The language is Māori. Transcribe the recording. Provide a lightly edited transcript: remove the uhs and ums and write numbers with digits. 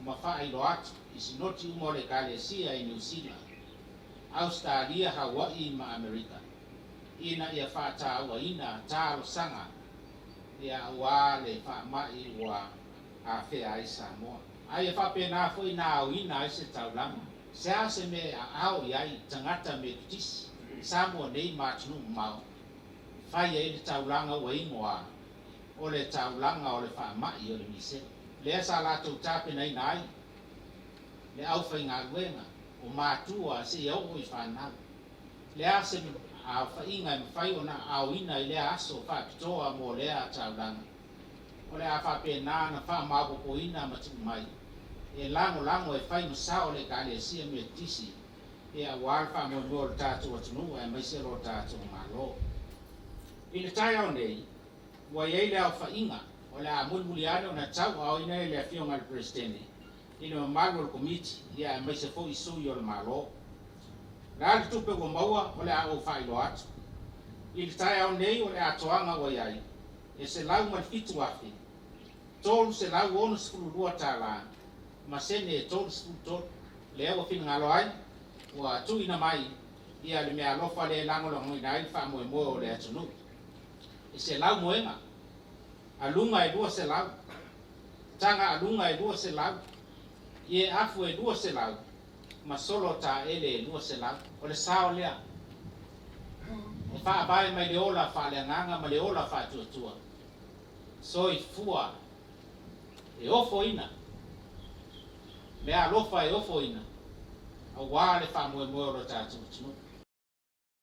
mawhai loat isi noti umore Kalesia i New Zealand, Australia, Hawaii ma Amerika. Ina ia whātāua ina tāro sanga ia wā le whaamai wa a whea ai Samoa. Ai e whapena fo ina au ina ai se taulama. Se ase me a au iai tangata me tutisi. Samoa nei mātunu mau. Whai e le taulanga wa ingoa. O le taulanga o le whaamai o le mise. Lea sa lātou tāpena ina ai. Le au whai ngā luenga. O mātua se iau o I whanau. Lea se a whainga I mwhai o na au ina I lea aso whapitoa mo lea taulanga. O lea whapena na whaamau o ina matu mai. E lango e whai no sao le Kalesia me tisi. E a wāl whaamau le tātou atunua e maise ro tātou malo. I le tai au nei, wa iei lea o whainga. O lea mulmuli ane o na tau au ina I lea whionga le presidente. Ina malu le komiti, ia e maise fo isui o le malo. Nā le tupe o maua o le a o whailo atu. I le tai au nei o le atoanga o iai. E se lau ma fitu afi. Tolu se lau ono sifuru rua tāla. Ma sene e tolu sifuru tolu. Le eo fina ngalo ai. Ua tu ina mai. Ia le mea lofa le lango la ngoi nai wha moe moe o le atunu. E se lau moenga. Alunga e lua se lau. Tanga alunga e lua se lau. Ie afu e lua se lau. Ma solo ta ele lua se lau. O le sao lea. E wha abai mai le ola wha le nganga ma le ola wha tuatua. So I fua. E ofo ina. Mea lofa e ofo ina. A wā le wha moe moe o lo tātou tunu.